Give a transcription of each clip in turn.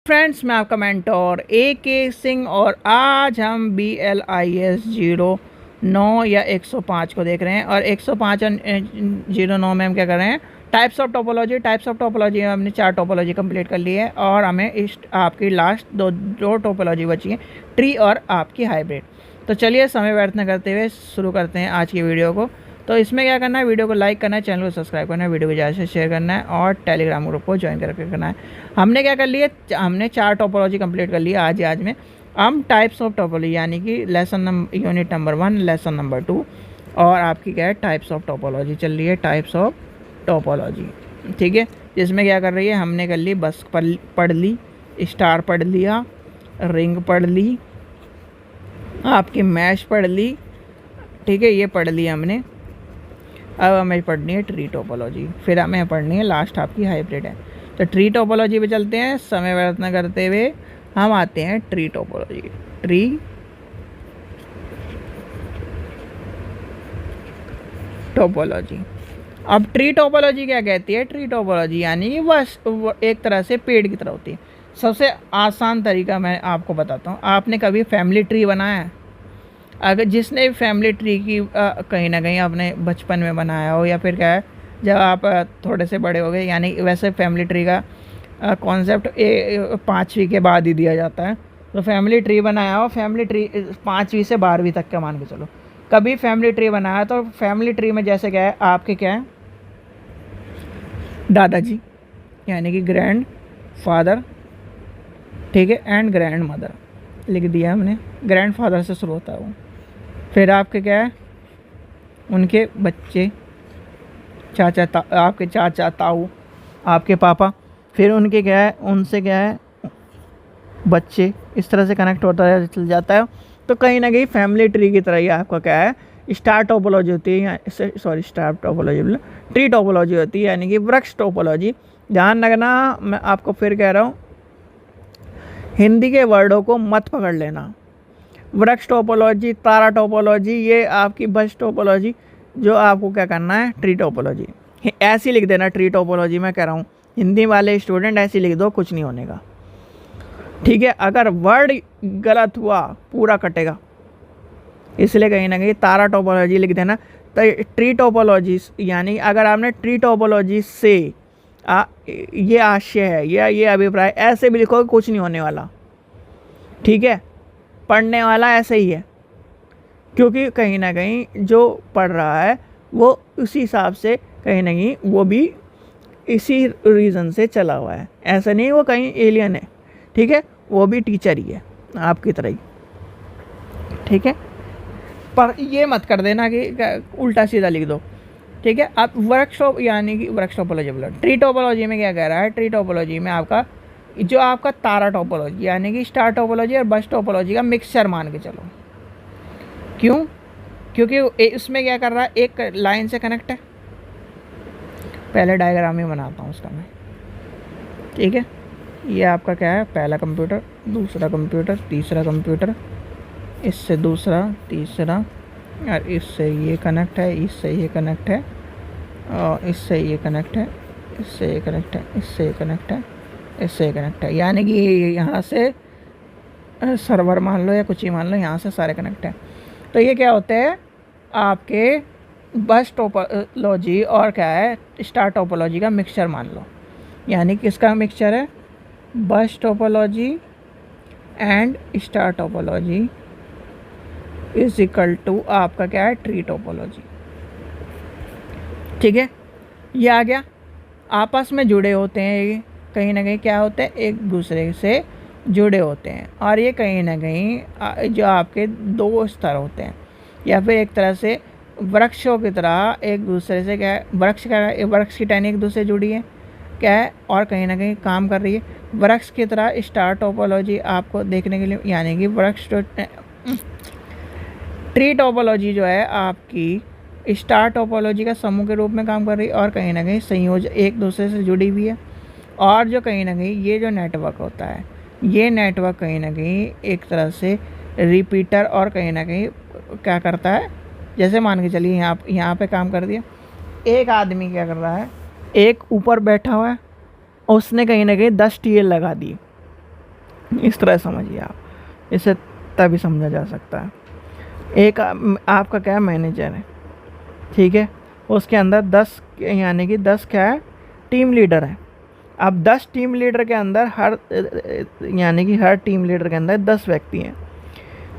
Friends, मैं आपका mentor AK Singh और आज हम BLIS 09 या 105 को देख रहे हैं। और 105 और 09 में हम क्या कर रहे हैं, टाइप्स ऑफ टोपोलॉजी में हमने 4 टोपोलॉजी कंप्लीट कर ली है और हमें इस आपकी लास्ट दो टोपोलॉजी बची है, ट्री और आपकी हाइब्रिड। तो चलिए समय व्यर्थ न करते हुए शुरू करते हैं आज की वीडियो को। तो इसमें क्या करना है, वीडियो को लाइक करना है, चैनल को सब्सक्राइब करना है, वीडियो को ज़्यादा से शेयर करना है और टेलीग्राम ग्रुप को ज्वाइन करके करना है। हमने क्या कर लिया, हमने 4 टोपोलॉजी कंप्लीट कर लिया आज में। हम टाइप्स ऑफ टोपोलॉजी यानी कि यूनिट नंबर 1, लेसन नंबर 2 और आपकी क्या है, टाइप्स ऑफ टोपोलॉजी चल रही है, टाइप्स ऑफ टोपोलॉजी। ठीक है, जिसमें क्या कर रही है, हमने कर ली बस पढ़ ली, स्टार पढ़ लिया, रिंग पढ़ ली, आपकी मैश पढ़ ली। ठीक है, ये पढ़ ली हमने। अब हमें पढ़नी है ट्री टोपोलॉजी, फिर हमें पढ़नी है लास्ट आपकी हाइब्रिड है। तो ट्री टोपोलॉजी पे चलते हैं, समय व्यर्थ न करते हुए हम आते हैं ट्री टोपोलॉजी। ट्री टोपोलॉजी, अब ट्री टोपोलॉजी क्या कहती है, ट्री टोपोलॉजी यानी वह एक तरह से पेड़ की तरह होती है। सबसे आसान तरीका मैं आपको बताता हूँ। आपने कभी फैमिली ट्री बनाया है? अगर जिसने फैमिली ट्री की कहीं ना कहीं अपने बचपन में बनाया हो या फिर क्या है जब आप थोड़े से बड़े हो गए, यानी वैसे फैमिली ट्री का कॉन्सेप्ट 5वीं के बाद ही दिया जाता है। तो फैमिली ट्री बनाया हो, फैमिली ट्री 5वीं से 12वीं तक का मान के चलो, कभी फैमिली ट्री बनाया तो फैमिली ट्री में जैसे क्या है, आपके क्या है, दादाजी यानी कि ग्रैंड फादर, ठीक है, एंड ग्रैंड मदर लिख दिया हमने। ग्रैंड फादर से शुरू होता है वो, फिर आपके क्या है, उनके बच्चे, आपके चाचा, ताऊ, आपके पापा, फिर उनके क्या है, उनसे क्या है, बच्चे, इस तरह से कनेक्ट होता है, चल जाता है। तो कहीं ना कहीं फैमिली ट्री की तरह ही आपका क्या है, स्टार टोपोलॉजी होती है, स्टार टोपोलॉजी, ट्री टोपोलॉजी होती है यानी कि वृक्ष टोपोलॉजी। ध्यान रखना, मैं आपको फिर कह रहा हूँ, हिंदी के वर्डों को मत पकड़ लेना। वृक्ष टोपोलॉजी, तारा टोपोलॉजी, ये आपकी बस टोपोलॉजी, जो आपको क्या करना है, ट्री टोपोलॉजी ऐसी लिख देना। ट्री टोपोलॉजी मैं कह रहा हूँ, हिंदी वाले स्टूडेंट ऐसी लिख दो, कुछ नहीं होने का। ठीक है, अगर वर्ड गलत हुआ पूरा कटेगा, इसलिए कहीं ना कहीं तारा टोपोलॉजी लिख देना। तो ट्री टोपोलॉजी यानी अगर आपने ट्री टोपोलॉजी से ये आशय है या ये अभिप्राय ऐसे भी लिखोगे, कुछ नहीं होने वाला। ठीक है, पढ़ने वाला ऐसे ही है, क्योंकि कहीं ना कहीं जो पढ़ रहा है वो उसी हिसाब से कहीं ना कहीं वो भी इसी रीज़न से चला हुआ है। ऐसा नहीं वो कहीं एलियन है, ठीक है, वो भी टीचर ही है आपकी तरह ही। ठीक है, पर ये मत कर देना कि उल्टा सीधा लिख दो। ठीक है, आप वर्कशॉप यानी कि वृक्ष टोपोलॉजी बोलो। ट्री टोपोलॉजी में क्या कह रहा है, ट्री टोपोलॉजी में आपका जो आपका तारा टोपोलॉजी यानी कि स्टार टोपोलॉजी और बस टोपोलॉजी का मिक्सचर मान के चलो। क्यों? क्योंकि इसमें क्या कर रहा है, एक लाइन से कनेक्ट है। पहले डायग्राम ही बनाता हूँ उसका मैं। ठीक है, ये आपका क्या है, पहला कंप्यूटर, दूसरा कंप्यूटर, तीसरा कंप्यूटर, इससे दूसरा, तीसरा, और इससे ये कनेक्ट है, इससे ये कनेक्ट है, और इससे ये कनेक्ट है, इससे ये कनेक्ट है, इससे ये कनेक्ट है, इससे ये कनेक्ट है। यानी कि यहाँ से सर्वर मान लो या कुछ ही मान लो, यहाँ से सारे कनेक्ट है। तो ये क्या होते हैं, आपके बस टोपोलॉजी और क्या है, स्टार टोपोलॉजी का मिक्सचर मान लो। यानी किसका मिक्सचर है, bus topology and star topology is equal to आपका क्या है, ट्री टोपोलॉजी। ठीक है, ये आ गया, आपस में जुड़े होते हैं ये, कहीं ना कहीं क्या होते हैं, एक दूसरे से जुड़े होते हैं। और ये कहीं ना कहीं जो आपके दो स्तर होते हैं, या फिर एक तरह से वृक्षों की तरह एक दूसरे से क्या है, वृक्ष की टहनी एक दूसरे से जुड़ी है क्या है, और कहीं ना कहीं काम कर रही है। वृक्ष की तरह स्टार टोपोलॉजी आपको देखने के लिए, यानी कि ट्री टोपोलॉजी जो है आपकी स्टार टोपोलॉजी का समूह के रूप में काम कर रही है और कहीं ना कहीं संयोजन एक दूसरे से जुड़ी हुई है। और जो कहीं ना कहीं ये जो नेटवर्क होता है, ये नेटवर्क कहीं ना कहीं एक तरह से रिपीटर और कहीं ना कहीं क्या करता है, जैसे मान के चलिए यहाँ पे काम कर दिया, एक आदमी क्या कर रहा है, एक ऊपर बैठा हुआ है, उसने कहीं ना कहीं 10 TL लगा दिए। इस तरह समझिए आप, इसे तभी समझा जा सकता है। एक आपका क्या है, मैनेजर है, ठीक है, उसके अंदर 10 यानी कि 10 क्या है, टीम लीडर है। अब 10 टीम लीडर के अंदर यानी कि हर टीम लीडर के अंदर 10 व्यक्ति हैं,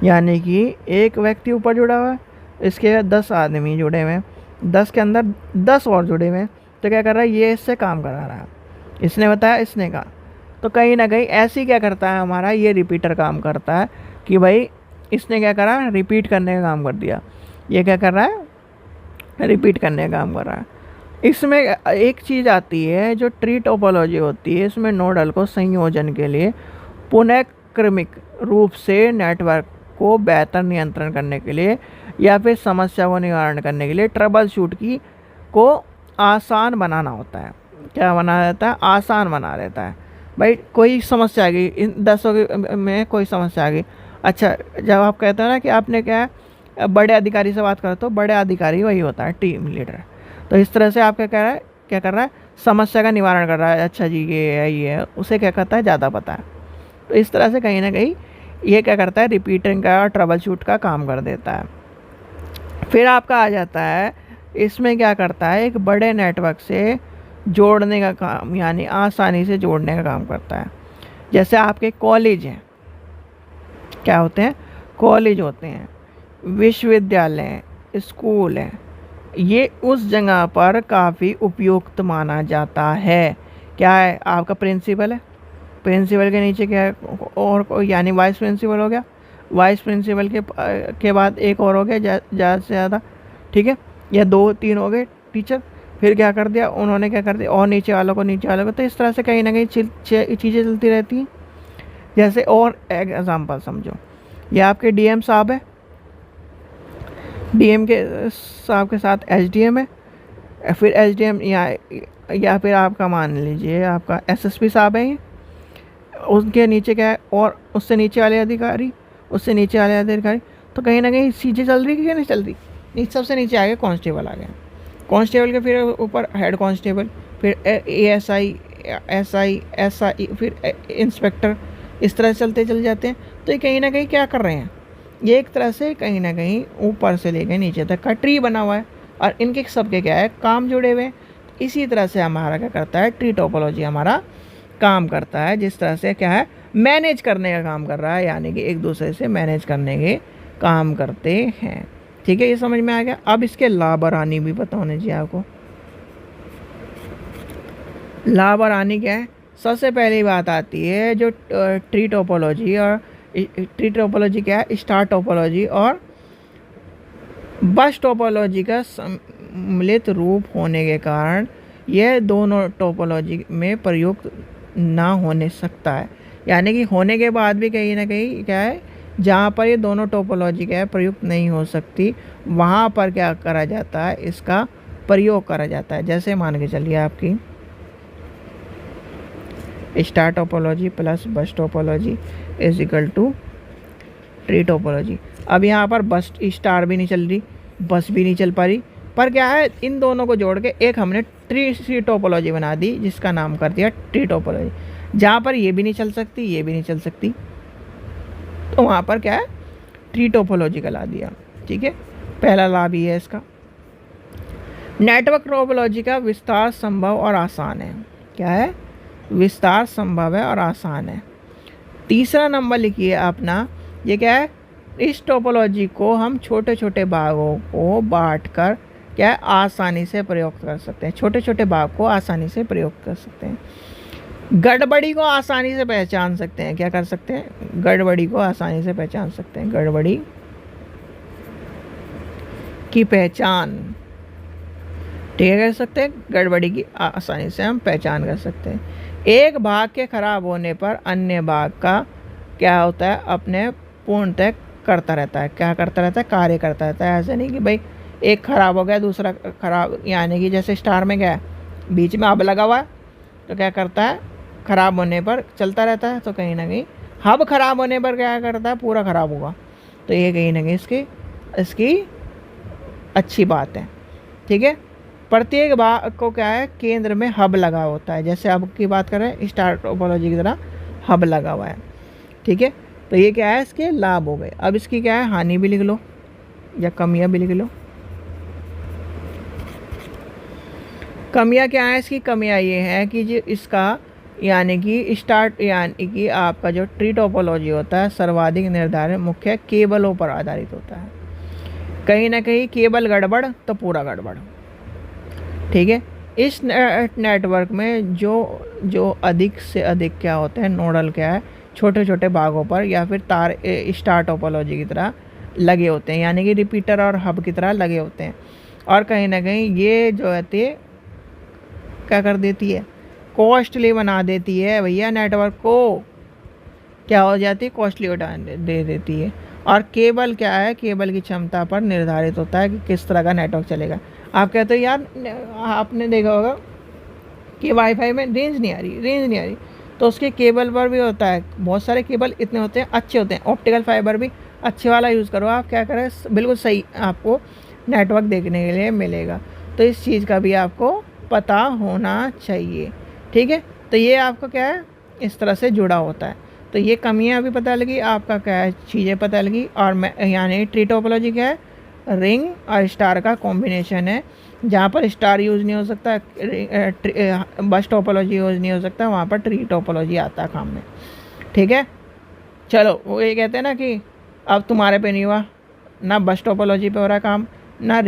यानी कि एक व्यक्ति ऊपर जुड़ा हुआ है, इसके 10 आदमी जुड़े हुए हैं, 10 के अंदर 10 और जुड़े हुए हैं। तो क्या कर रहा है, ये इससे काम करा रहा है, इसने बताया, इसने कहा। तो कहीं ना कहीं ऐसे ही क्या करता है हमारा ये रिपीटर काम करता है कि भाई इसने क्या करा, रिपीट करने का काम कर दिया, ये क्या कर रहा है, रिपीट करने का काम कर रहा है। इसमें एक चीज़ आती है जो ट्री टोपोलॉजी होती है, इसमें नोडल को संयोजन के लिए पुनः क्रमिक रूप से नेटवर्क को बेहतर नियंत्रण करने के लिए या फिर समस्या को निवारण करने के लिए ट्रबल शूट की को आसान बनाना होता है। क्या बना देता है, आसान बना देता है। भाई कोई समस्या आ गई, इन 10 में कोई समस्या आ गई, अच्छा जब आप कहते हो ना कि आपने क्या है बड़े अधिकारी से बात करो, तो बड़े अधिकारी वही होता है टीम लीडर। तो इस तरह से आप क्या कह रहा है, क्या कर रहा है, समस्या का निवारण कर रहा है। अच्छा जी ये है, ये है, उसे क्या करता है, ज़्यादा पता है। तो इस तरह से कहीं ना कहीं ये क्या करता है, रिपीटिंग का और ट्रबल शूट का काम कर देता है। फिर आपका आ जाता है, इसमें क्या करता है, एक बड़े नेटवर्क से जोड़ने का काम, यानी आसानी से जोड़ने का काम करता है। जैसे आपके कॉलेज हैं, क्या होते हैं, कॉलेज होते हैं, विश्वविद्यालय हैं, स्कूल हैं, ये उस जगह पर काफ़ी उपयुक्त माना जाता है। क्या है, आपका प्रिंसिपल है, प्रिंसिपल के नीचे क्या है, और यानी वाइस प्रिंसिपल हो गया, वाइस प्रिंसिपल के बाद एक और हो गया ज़्यादा से ज़्यादा, ठीक है, या 2-3 हो गए टीचर। फिर क्या कर दिया उन्होंने, क्या कर दिया और नीचे वालों को, नीचे वालों को। तो इस तरह से कहीं ना कहीं चीज़ें चलती रहती हैं। जैसे और एग्जांपल समझो, ये आपके डीएम साहब है, डीएम के साहब के साथ एसडीएम है, फिर एसडीएम या फिर आपका मान लीजिए आपका एसएसपी साहब है, उनके नीचे क्या है, और उससे नीचे वाले अधिकारी, उससे नीचे वाले अधिकारी। तो कहीं ना कहीं चीज़ें चल रही कि नहीं चल रही। सबसे नीचे आ गए कांस्टेबल, आ गए कांस्टेबल के, फिर ऊपर हेड कांस्टेबल, फिर एएसआई, एसआई, एसआई, फिर इंस्पेक्टर। इस तरह से चलते चल जाते हैं। तो ये कहीं ना कहीं क्या कर रहे हैं, ये एक तरह से कहीं ना कहीं ऊपर से लेकर नीचे तक का ट्री बना हुआ है, और इनके सबके क्या है, काम जुड़े हुए हैं। इसी तरह से हमारा क्या करता है, ट्री टोपोलॉजी हमारा काम करता है। जिस तरह से क्या है, मैनेज करने का काम कर रहा है, यानी कि एक दूसरे से मैनेज करने के काम करते हैं। ठीक है, ये समझ में आ गया। अब इसके लाभ और हानि भी पता होने चाहिए आपको। लाभ और हानि क्या है, सबसे पहली बात आती है जो ट्री टोपोलॉजी, और ट्री टोपोलॉजी क्या है, स्टार टोपोलॉजी और बस टोपोलॉजी का सम्मिलित रूप होने के कारण यह दोनों टोपोलॉजी में प्रयुक्त ना होने सकता है। यानी कि होने के बाद भी कहीं ना कहीं क्या है, जहाँ पर ये दोनों टोपोलॉजी क्या है प्रयुक्त नहीं हो सकती, वहाँ पर क्या करा जाता है, इसका प्रयोग करा जाता है। जैसे मान के चलिए आपकी star topology plus bus topology is equal to tree topology. अब यहाँ पर बस स्टार भी नहीं चल रही, बस भी नहीं चल पा रही, पर क्या है, इन दोनों को जोड़ के एक हमने ट्री टोपोलॉजी बना दी, जिसका नाम कर दिया ट्री टोपोलॉजी। जहाँ पर ये भी नहीं चल सकती, ये भी नहीं चल सकती, तो वहाँ पर क्या है, ट्री टोपोलॉजी का ला दिया। ठीक है, पहला लाभ ये है इसका। नेटवर्क टोपोलॉजी का विस्तार संभव और आसान है। क्या है, विस्तार संभव है और आसान है। तीसरा नंबर लिखिए अपना, ये क्या है, इस टोपोलॉजी को हम छोटे छोटे भागों को बांटकर क्या है, आसानी से प्रयोग कर सकते हैं। छोटे छोटे भाग को आसानी से प्रयोग कर सकते हैं। गड़बड़ी को आसानी से पहचान सकते हैं। क्या कर सकते हैं, गड़बड़ी को आसानी से पहचान सकते हैं। गड़बड़ी की पहचान, ठीक है, कर सकते हैं। गड़बड़ी की आसानी से हम पहचान कर सकते हैं। एक भाग के खराब होने पर अन्य भाग का क्या होता है, अपने पूर्णतः करता रहता है। क्या करता रहता है, कार्य करता रहता है। ऐसे नहीं कि भाई एक खराब हो गया दूसरा खराब, यानी कि जैसे स्टार में क्या है, बीच में हब लगा हुआ है, तो क्या करता है, खराब होने पर चलता रहता है। तो कहीं ना कहीं हब खराब होने पर क्या करता है, पूरा खराब होगा। तो ये कहीं ना कहीं इसकी अच्छी बात है। ठीक है, प्रत्येक भाग को क्या है, केंद्र में हब लगा होता है। जैसे हब की बात करें, स्टार टोपोलॉजी की तरह हब लगा हुआ है। ठीक है, तो ये क्या है, इसके लाभ हो गए। अब इसकी क्या है, हानि भी लिख लो या कमियां भी लिख लो। कमियां क्या है इसकी, कमियां ये है कि जो इसका यानी कि आपका जो ट्री टोपोलॉजी होता है सर्वाधिक निर्धारित मुख्य केबलों पर आधारित होता है। कहीं ना कहीं केबल गड़बड़ तो पूरा गड़बड़। ठीक है, इस नेटवर्क में जो अधिक से अधिक क्या होते हैं, नोडल क्या है, छोटे छोटे भागों पर या फिर तार स्टार टोपोलॉजी की तरह लगे होते हैं, यानी कि रिपीटर और हब की तरह लगे होते हैं। और कहीं ना कहीं ये जो है क्या कर देती है, कॉस्टली बना देती है भैया, नेटवर्क को क्या हो जाती है, कॉस्टली दे देती है। और केबल क्या है, केबल की क्षमता पर निर्धारित होता है कि किस तरह का नेटवर्क चलेगा। आप कहते हो यार, आपने देखा होगा कि वाईफाई में रेंज नहीं आ रही, तो उसके केबल पर भी होता है। बहुत सारे केबल इतने होते हैं, अच्छे होते हैं, ऑप्टिकल फाइबर भी अच्छे वाला यूज़ करो आप, क्या करें, बिल्कुल सही आपको नेटवर्क देखने के लिए मिलेगा। तो इस चीज़ का भी आपको पता होना चाहिए। ठीक है, तो ये आपको क्या है, इस तरह से जुड़ा होता है। तो ये कमियां भी पता लगी, आपका क्या है, चीज़ें पता लगी। और मैं यानी ट्री टोपोलॉजी क्या है, रिंग और स्टार का कॉम्बिनेशन है। जहाँ पर स्टार यूज़ नहीं हो सकता, बस टोपोलॉजी यूज़ नहीं हो सकता, वहाँ पर ट्री टोपोलॉजी आता है काम में। ठीक है, चलो, वो ये कहते हैं ना कि अब तुम्हारे पे नहीं हुआ, ना बस टोपोलॉजी पे हो रहा है काम, ना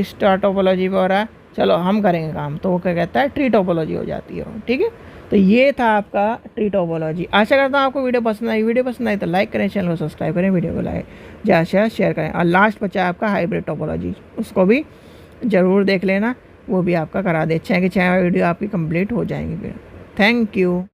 स्टार टोपोलॉजी पे हो रहा है, चलो हम करेंगे काम, तो वो क्या कहता है, ट्री टोपोलॉजी हो जाती है। ठीक है, तो ये था आपका ट्री टोपोलॉजी। आशा करता हूँ आपको वीडियो पसंद आई। वीडियो पसंद आई तो लाइक करें, चैनल को सब्सक्राइब करें, वीडियो को लाइक ज़्यादा से शेयर करें। और लास्ट बचा है आपका हाइब्रिड टोपोलॉजी, उसको भी ज़रूर देख लेना, वो भी आपका करा दे। 6 के 6 वीडियो आपकी कंप्लीट हो जाएंगी फिर। Thank you.